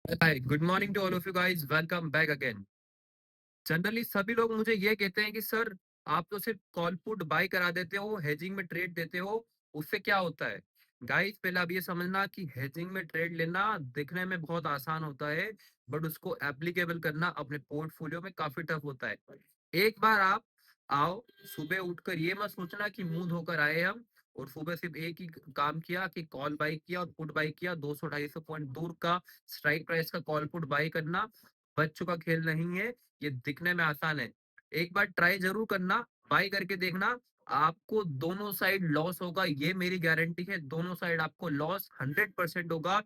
Hi, good morning to all of you guys, welcome back again. Generally सभी लोग मुझे ये कहते हैं कि सर, आप तो सिर्फ कॉल पुट बाय करा देते हो, हेजिंग में ट्रेड देते हो, उससे क्या होता है? गाइस, पहले आप ये समझना कि हेजिंग में ट्रेड लेना दिखने में बहुत आसान होता है, बट उसको एप्लीकेबल करना अपने पोर्टफोलियो में काफी टफ होता है। एक बार आप आओ, सुबह उठकर ये मत सोचना कि मुंह धोकर आए हम और सुबह सिर्फ एक ही काम किया कि कॉल बाई किया और पुट बाई किया। 200-250 पॉइंट दूर का स्ट्राइक प्राइस का कॉल पुट बाई करना बच्चों का खेल नहीं है। ये दिखने में आसान है। एक बार ट्राई जरूर करना, बाई करके देखना। आपको दोनों साइड लॉस होगा, ये मेरी गारंटी है। दोनों साइड आपको लॉस 100% होगा,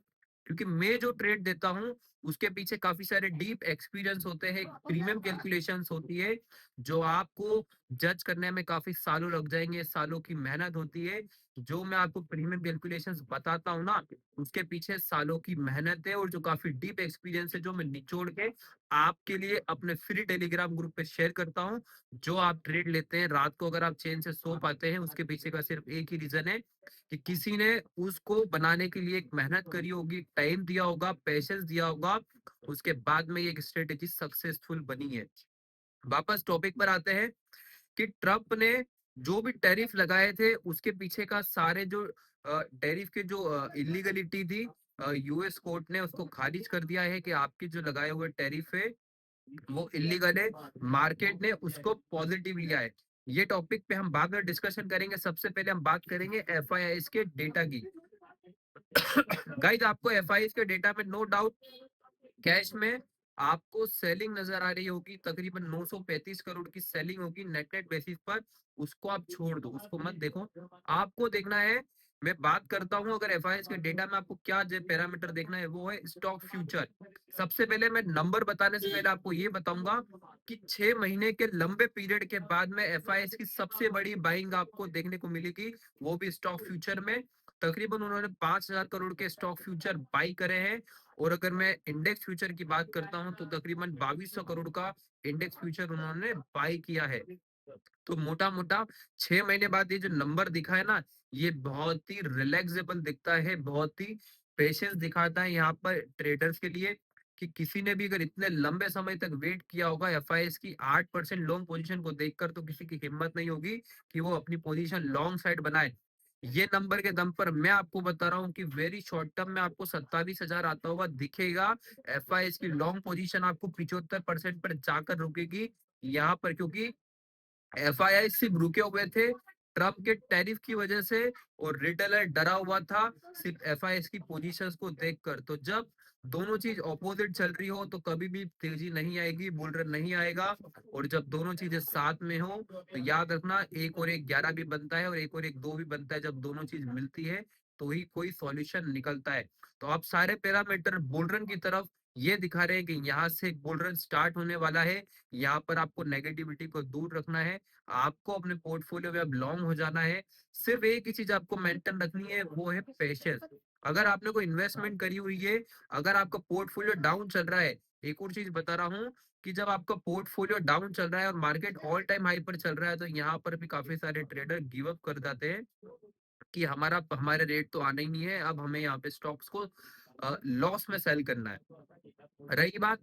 क्योंकि मैं जो ट्रेड देता हूँ उसके पीछे काफी सारे डीप एक्सपीरियंस होते हैं, प्रीमियम कैलकुलेशंस होती है, जो आपको जज करने में काफी सालों लग जाएंगे। सालों की मेहनत होती है। जो मैं आपको प्रीमियम कैलकुलेशंस बताता हूँ ना, उसके पीछे सालों की मेहनत है और जो काफी डीप एक्सपीरियंस है, जो मैं निचोड़ के आपके लिए अपने फ्री टेलीग्राम ग्रुप पे शेयर करता हूँ। जो आप ट्रेड लेते हैं रात को, अगर आप चैन से सो पाते हैं, उसके पीछे का सिर्फ एक ही रीजन है कि किसी ने उसको बनाने के लिए एक मेहनत करी होगी, टाइम दिया होगा, पेशेंस दिया होगा, उसके बाद में ये एक स्ट्रेटेजी सक्सेसफुल बनी है। वापस टॉपिक पर आते हैं कि ट्रम्प ने जो भी टैरिफ लगाए थे, उसके पीछे का सारे जो टैरिफ के जो इलीगलिटी थी, यूएस कोर्ट ने उसको खारिज कर दिया है कि आपके जो लगाए हुए टैरिफ है वो इलीगल है। मार्केट ने उसको पॉजिटिव लिया है। ये टॉपिक पे हम बाद में डिस्कशन करेंगे। सबसे पहले हम बात करेंगे एफआईआईस के डेटा की। गाइस, आपको एफआईआईस के डेटा में नो डाउट कैश में आपको सेलिंग नजर आ रही होगी। तकरीबन 935 करोड़ की सेलिंग होगी नेट नेट बेसिस पर। उसको आप छोड़ दो, उसको मत देखो। आपको देखना है, मैं बात करता हूं अगर एफआईएस के डेटा में आपको क्या जो पैरामीटर देखना है, वो है स्टॉक फ्यूचर। सबसे पहले मैं नंबर बताने से पहले आपको ये बताऊंगा कि 6 महीने के लंबे पीरियड के बाद में एफआईएस की सबसे बड़ी बाइंग आपको देखने को मिलेगी, वो भी स्टॉक फ्यूचर में। तकरीबन उन्होंने 5,000 करोड़ के स्टॉक फ्यूचर बाई करे हैं। और अगर मैं इंडेक्स फ्यूचर की बात करता हूं तो तकरीबन 2200 करोड़ का इंडेक्स फ्यूचर उन्होंने बाई किया है। तो मोटा मोटा 6 महीने बाद ये जो नंबर दिखा है ना, ये बहुत ही रिलैक्सेबल दिखता है, बहुत ही पेशेंस दिखाता है यहाँ पर ट्रेडर्स के लिए, कि किसी ने भी अगर इतने लंबे समय तक वेट किया होगा एफआईएस की 8% लॉन्ग पोजीशन को देखकर, तो किसी की हिम्मत नहीं होगी कि वो अपनी पोजीशन लॉन्ग साइड बनाए। ये नंबर के दम पर मैं आपको बता रहा हूँ कि वेरी शॉर्ट टर्म में आपको 27,000 आता हुआ दिखेगा। एफआईएस की लॉन्ग पोजीशन आपको 75% पर जाकर रुकेगी यहाँ पर, क्योंकि एफआईआई सिर्फ रुके हुए थे ट्रम्प के टैरिफ की वजह से, और रिटेलर डरा हुआ था सिर्फ एफआईएस की पोजीशंस को देखकर। तो जब दोनों चीज ऑपोजिट चल रही हो तो कभी भी तेजी नहीं आएगी, बुल रन नहीं आएगा। और जब दोनों चीजें साथ में हो तो याद रखना, एक और एक 11 भी बनता है और एक और एक 2 भी बनता है। जब दोनों चीज मिलती है तो ही कोई सॉल्यूशन निकलता है। तो आप सारे पैरामीटर बुल रन की तरफ ये दिखा रहे हैं कि यहाँ से बुल रन स्टार्ट होने वाला है। यहाँ पर आपको नेगेटिविटी को दूर रखना है, आपको अपने पोर्टफोलियो में अब लॉन्ग हो जाना है। सिर्फ एक ही चीज आपको मेंटेन रखनी है, वो है पेशेंस। अगर आपने कोई इन्वेस्टमेंट करी हुई है, अगर आपका पोर्टफोलियो डाउन चल रहा है, एक और चीज बता रहा हूँ कि जब आपका पोर्टफोलियो डाउन चल रहा है और मार्केट ऑल टाइम हाई पर चल रहा है, तो यहाँ पर भी काफी सारे ट्रेडर गिव अप कर जाते हैं कि हमारे रेट तो आना ही नहीं है, अब हमें यहाँ पे स्टॉक्स को लॉस में सेल करना है। रही बात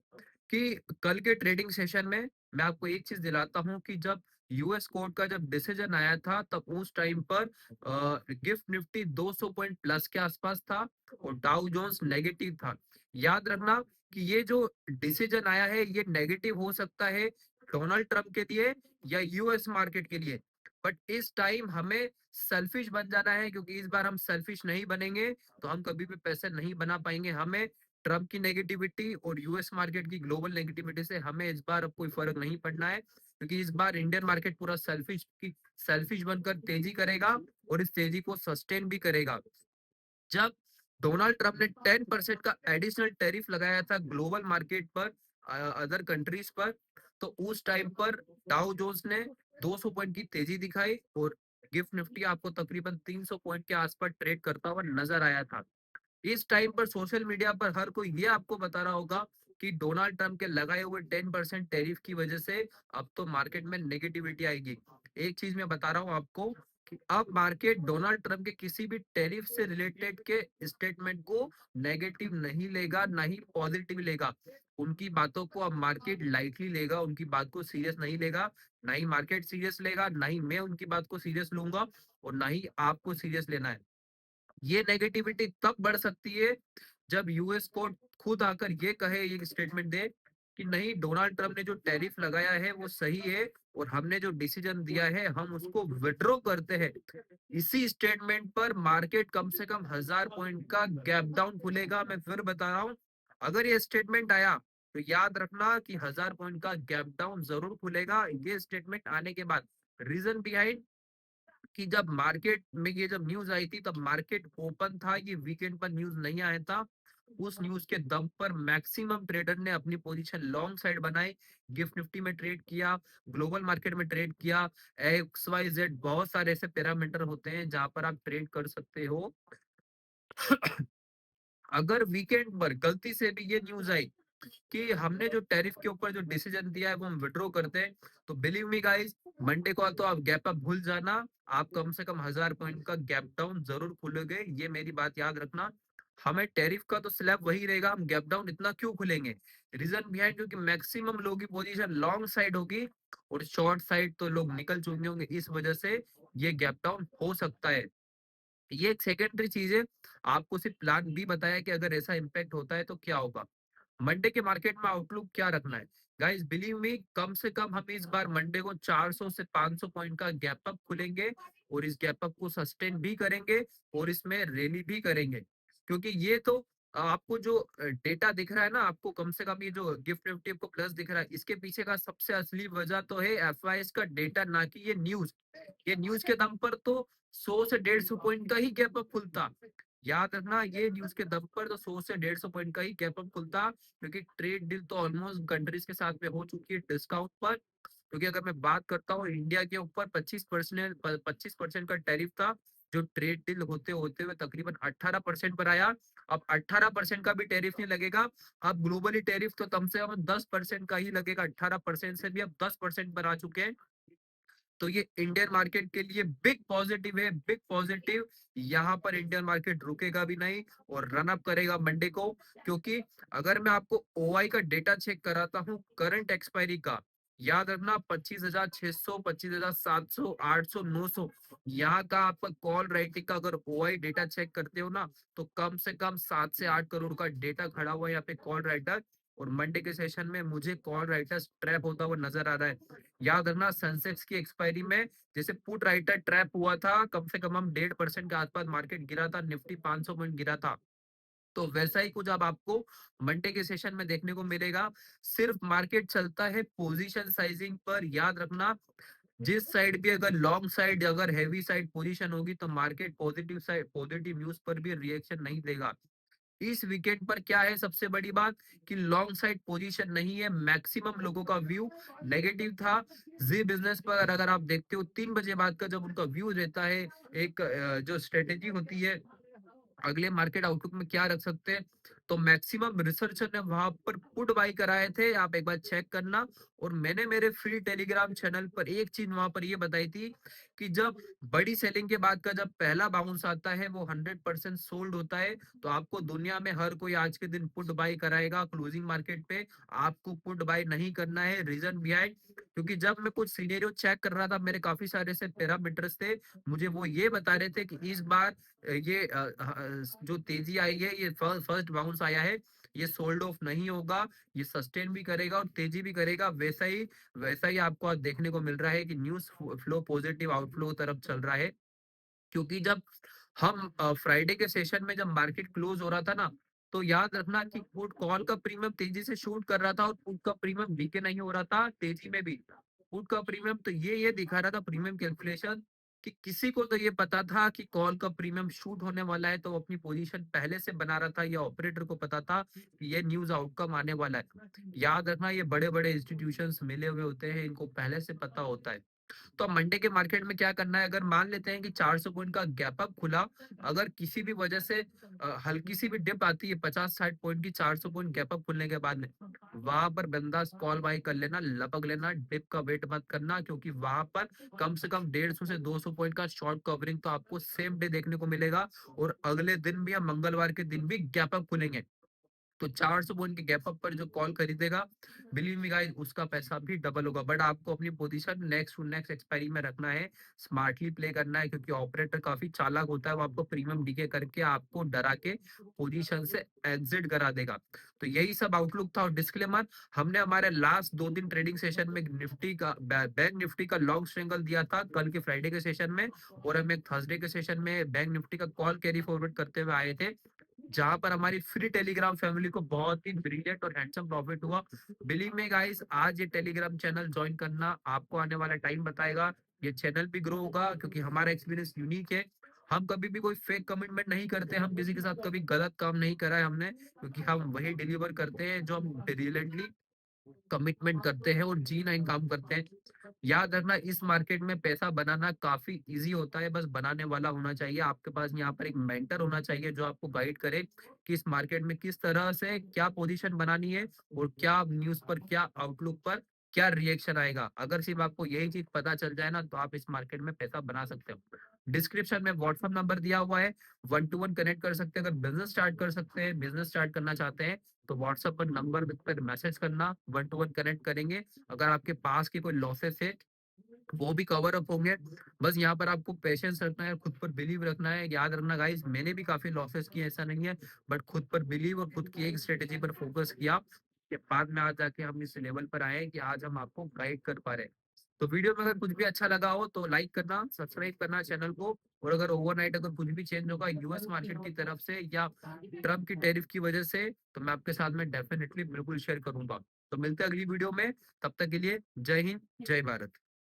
कि कल के ट्रेडिंग सेशन में मैं आपको एक चीज दिलाता हूं कि जब यूएस कोर्ट का जब डिसीजन आया था, तब उस टाइम पर गिफ्ट निफ्टी 200 पॉइंट प्लस के आसपास था और डाउ जोन्स नेगेटिव था। याद रखना कि ये जो डिसीजन आया है ये नेगेटिव हो सकता है डोनाल्ड ट्रंप के लिए या यूएस मार्केट के लिए, बट इस टाइम हमें सेल्फिश बन जाना है, क्योंकि इस बार हम सेल्फिश नहीं बनेंगे तो हम कभी भी पैसे नहीं बना पाएंगे। हमें ट्रम्प की नेगेटिविटी और यूएस मार्केट की ग्लोबल नेगेटिविटी से हमें इस बार अब कोई फर्क नहीं पड़ना है, क्योंकि इस बार इंडियन मार्केट पूरा सेल्फिश बनकर तेजी करेगा और इस तेजी को सस्टेन भी करेगा। जब डोनाल्ड ट्रंप ने 10% का एडिशनल टैरिफ लगाया था ग्लोबल मार्केट पर, अदर कंट्रीज पर, तो उस टाइम पर डाउ जोन्स ने 200 पॉइंट की तेजी दिखाई और गिफ्ट निफ्टी आपको तकरीबन 300 पॉइंट के आसपास ट्रेड करता हुआ नजर आया था। इस टाइम पर सोशल मीडिया पर हर कोई ये आपको बता रहा होगा कि डोनाल्ड ट्रंप के लगाए हुए 10% टैरिफ की वजह से अब तो मार्केट में नेगेटिविटी आएगी। एक चीज मैं बता रहा हूँ आपको अब मार्केट डोनाल्ड ट्रंप के किसी भी टैरिफ से रिलेटेड के स्टेटमेंट को नेगेटिव नहीं लेगा, ना ही पॉजिटिव लेगा। उनकी बातों को अब मार्केट लाइटली लेगा, उनकी बात को सीरियस नहीं लेगा। ना ही मार्केट सीरियस लेगा, ना ही मैं उनकी बात को सीरियस लूंगा, और ना ही आपको सीरियस लेना है। ये नेगेटिविटी तब बढ़ सकती है जब यूएस कोर्ट खुद आकर ये कहे, ये स्टेटमेंट दे कि नहीं, डोनाल्ड ट्रंप ने जो टैरिफ लगाया है वो सही है, और हमने जो डिसीजन दिया है हम उसको विड्रॉ करते हैं। इसी स्टेटमेंट पर मार्केट कम से कम 1000 पॉइंट का गैप डाउन खुलेगा। मैं फिर बता रहा हूँ, अगर ये स्टेटमेंट आया तो याद रखना कि 1000 पॉइंट का गैप डाउन जरूर खुलेगा ये स्टेटमेंट आने के बाद। रीजन बिहाइंड कि जब मार्केट में ये जब न्यूज आई थी तब मार्केट ओपन था, ये वीकेंड पर न्यूज नहीं आया था। उस न्यूज के दम पर मैक्सिमम ट्रेडर ने अपनी पोजीशन लॉन्ग साइड बनाई, गिफ्ट निफ्टी में ट्रेड किया, ग्लोबल मार्केट में ट्रेड किया, एक्स वाई जेड बहुत सारे ऐसे पैरामीटर होते हैं जहां पर आप ट्रेड कर सकते हो। अगर वीकेंड पर गलती से भी ये न्यूज आई कि हमने जो टैरिफ के ऊपर जो डिसीजन दिया है वो हम विड्रॉ करते हैं, तो बिलीव मी गाइस, मंडे को तो आप गैप अप भूल जाना। आप कम से कम 1000 पॉइंट का गैप डाउन जरूर खुलोगे, ये मेरी बात याद रखना। हमें टैरिफ का तो स्लैब वही रहेगा, हम गैप डाउन इतना क्यों खुलेंगे? रीजन बिहाइंड क्योंकि मैक्सिमम लोगों की पोजीशन लॉन्ग साइड होगी, और शॉर्ट साइड तो लोग निकल चुके होंगे, इस वजह से ये गैप डाउन हो सकता है। ये एक सेकेंडरी चीज है। आपको सिर्फ प्लान बी बताया कि अगर ऐसा इम्पैक्ट होता है तो क्या होगा। मंडे के मार्केट में आउटलुक क्या रखना है? गाइस बिलीव मी, कम से कम हम इस बार मंडे को 400 से 500 पॉइंट का गैप अप खुलेंगे, और इस गैप अप को सस्टेन भी करेंगे, और इसमें रैली भी करेंगे। क्योंकि ये तो आपको जो डेटा दिख रहा है ना, आपको कम से कम ये जो गिफ्ट निफ्टी को प्लस दिख रहा है, इसके पीछे का सबसे असली वजह तो है एफआईएस का डेटा, ना कि ये न्यूज। ये न्यूज के दम पर तो 100 से 150 पॉइंट का ही गैप अप खुलता। याद रखना, ये न्यूज के दम पर तो 100 से 150 पॉइंट का ही गैप अप खुलता, क्योंकि ट्रेड डील तो ऑलमोस्ट कंट्रीज के साथ में हो चुकी है डिस्काउंट पर। क्योंकि अगर मैं बात करता हूँ, इंडिया के ऊपर 25% का टैरिफ था, जो ट्रेड डील होते होते हुए तकरीबन 18% पर आया। अब 18% का भी टैरिफ नहीं लगेगा, अब ग्लोबली टैरिफ तो कम से कम 10% का ही लगेगा। 18% से भी अब 10% पर आ चुके हैं। तो ये इंडियन मार्केट के लिए बिग पॉजिटिव है, बिग पॉजिटिव। यहाँ पर इंडियन मार्केट रुकेगा भी नहीं, और रन अप करेगा मंडे को। क्योंकि अगर मैं आपको ओआई का डेटा चेक कराता हूँ करंट एक्सपायरी का, याद रखना 25,600, 25,700, 800, 900, यहाँ का आपका कॉल राइटिंग का अगर ओआई डेटा चेक करते हो ना, तो कम से कम 7 से 8 करोड़ का डेटा खड़ा हुआ है यहाँ पे कॉल राइटर। और मंडे के सेशन में मुझे कॉल राइटर्स ट्रैप होता हुआ नजर आ रहा है। याद रखना, सेंसेक्स की एक्सपायरी में जैसे पुट राइटर ट्रैप हुआ था, कम से कम हम 1.5% के आसपास मार्केट गिरा था, निफ्टी 500 पॉइंट गिरा था। तो वैसा ही कुछ अब आपको मंडे के सेशन में देखने को मिलेगा। सिर्फ मार्केट चलता है पोजीशन साइजिंग पर। याद रखना, जिस साइड भी अगर लॉन्ग साइड अगर हैवी साइड पोजीशन होगी तो market positive side positive news पर भी रिएक्शन नहीं देगा। इस विकेट पर क्या है सबसे बड़ी बात, कि लॉन्ग साइड पोजीशन नहीं है, मैक्सिमम लोगों का व्यू नेगेटिव था। जी बिजनेस पर अगर आप देखते हो 3 बजे बाद का जब उनका व्यू रहता है, एक जो स्ट्रेटेजी होती है अगले मार्केट आउटलुक में क्या रख सकते हैं, तो मैक्सिमम रिसर्चर ने वहां पर पुट बाई कराए थे, आप एक बार चेक करना। और मैंने मेरे फ्री टेलीग्राम चैनल पर एक चीज वहां पर ये बताई थी कि जब बड़ी सेलिंग के बाद का जब पहला बाउंस आता है वो 100% सोल्ड होता है। तो आपको दुनिया में हर कोई आज के दिन पुट बाई कराएगा क्लोजिंग मार्केट पे, आपको पुट बाई नहीं करना है। रीजन बिहाइंड, क्योंकि जब मैं कुछ सीनेरियो चेक कर रहा था, मेरे काफी सारे से पैरामीटर्स थे, मुझे वो ये बता रहे थे कि इस बार ये जो तेजी आई है, ये फर्स्ट बाउंस आया है, ये सोल्ड ऑफ नहीं होगा, ये सस्टेन भी करेगा और तेजी भी करेगा। वैसा ही आपको आज देखने को मिल रहा है कि न्यूज फ्लो पॉजिटिव आउटफ्लो तरफ चल रहा है। क्योंकि जब हम फ्राइडे के सेशन में जब मार्केट क्लोज हो रहा था ना, तो याद रखना कि पुट कॉल का प्रीमियम तेजी से शूट कर रहा था, और पुट का प्रीमियम वीके नहीं हो रहा था तेजी में भी। पुट का प्रीमियम तो ये दिखा रहा था प्रीमियम कैलकुलेशन, कि किसी को तो ये पता था कि कॉल का प्रीमियम शूट होने वाला है, तो वो अपनी पोजीशन पहले से बना रहा था, या ऑपरेटर को पता था कि ये न्यूज आउटकम आने वाला है। याद रखना, ये बड़े बड़े इंस्टीट्यूशंस मिले हुए होते हैं, इनको पहले से पता होता है। तो अब मंडे के मार्केट में क्या करना है, अगर मान लेते हैं कि 400 पॉइंट का गैप अप खुला, अगर किसी भी वजह से हल्की सी भी डिप आती है 50-60 पॉइंट की, 400 पॉइंट गैप अप खुलने के बाद में, वहां पर बिंदास कॉल बाय कर लेना, लपक लेना, डिप का वेट मत करना, क्योंकि वहां पर कम से कम 150 से 200 पॉइंट का शॉर्ट कवरिंग तो आपको सेम डे देखने को मिलेगा, और अगले दिन भी या मंगलवार के दिन भी गैप अप खुलेंगे। तो 400 पॉइंट के गैप अप पर जो कॉल खरीदेगा, बिलीव मी गाइस, उसका पैसा भी डबल होगा। बट आपको अपनी position next to next expiry में रखना है, स्मार्टली प्ले करना है, क्योंकि ऑपरेटर काफी चालाक होता है, वो आपको प्रीमियम डीके करके आपको डरा के पोजीशन से एग्जिट करा देगा। तो यही सब आउटलुक था, और डिस्क्लेमर, हमने हमारे लास्ट 2 दिन ट्रेडिंग सेशन में निफ्टी का बैंक निफ्टी का लॉन्ग स्ट्रेंगल दिया था कल के फ्राइडे के सेशन में, और हम एक थर्सडे के सेशन में बैंक निफ्टी का कॉल कैरी फॉरवर्ड करते हुए आए थे, जहां पर हमारी फ्री टेलीग्राम फैमिली को बहुत ही ब्रिलियंट और हैंडसम प्रॉफिट हुआ। बिलीव में गाइस, आज ये टेलीग्राम चैनल ज्वाइन करना आपको आने वाला टाइम बताएगा। ये चैनल भी ग्रो होगा, क्योंकि हमारा एक्सपीरियंस यूनिक है। हम कभी भी कोई फेक कमिटमेंट नहीं करते, हम किसी के साथ कभी गलत काम नहीं करा है हमने, क्योंकि हम वही डिलीवर करते हैं जो हम डिलीजेंटली कमिटमेंट करते हैं और जी 9 काम करते हैं। याद रखना, इस मार्केट में पैसा बनाना काफी इजी होता है, बस बनाने वाला होना चाहिए। आपके पास यहाँ पर एक मेंटर होना चाहिए जो आपको गाइड करे कि इस मार्केट में किस तरह से क्या पोजीशन बनानी है, और क्या न्यूज पर, क्या आउटलुक पर क्या रिएक्शन आएगा। अगर सिर्फ आपको यही चीज पता चल जाए ना, तो आप इस मार्केट में पैसा बना सकते हो। डिस्क्रिप्शन में व्हाट्सएप नंबर दिया हुआ है, 1 to 1 कनेक्ट कर सकते हैं। अगर बिजनेस स्टार्ट कर सकते हैं, बिजनेस स्टार्ट करना चाहते हैं, तो व्हाट्सएप पर नंबर पर मैसेज करना, 1 to 1 कनेक्ट करेंगे। अगर आपके पास की कोई लॉसेस है, वो भी कवर अप होंगे। बस यहाँ पर आपको पेशेंस रखना है, खुद पर बिलीव रखना है। याद रखना गाइस, मैंने भी काफी लॉसेस किए, ऐसा नहीं है, बट खुद पर बिलीव और खुद की एक स्ट्रेटेजी पर फोकस किया, के बाद में आज जाके हम इस लेवल पर आए हैं कि आज हम आपको गाइड कर पा रहे हैं। तो वीडियो में अगर कुछ भी अच्छा लगा हो तो लाइक करना, सब्सक्राइब करना चैनल को। और अगर ओवरनाइट अगर कुछ भी चेंज होगा यूएस मार्केट की तरफ से या ट्रम्प की टैरिफ की वजह से, तो मैं आपके साथ में डेफिनेटली बिल्कुल शेयर करूंगा। तो मिलते हैं अगली वीडियो में, तब तक के लिए जय हिंद, जय भारत।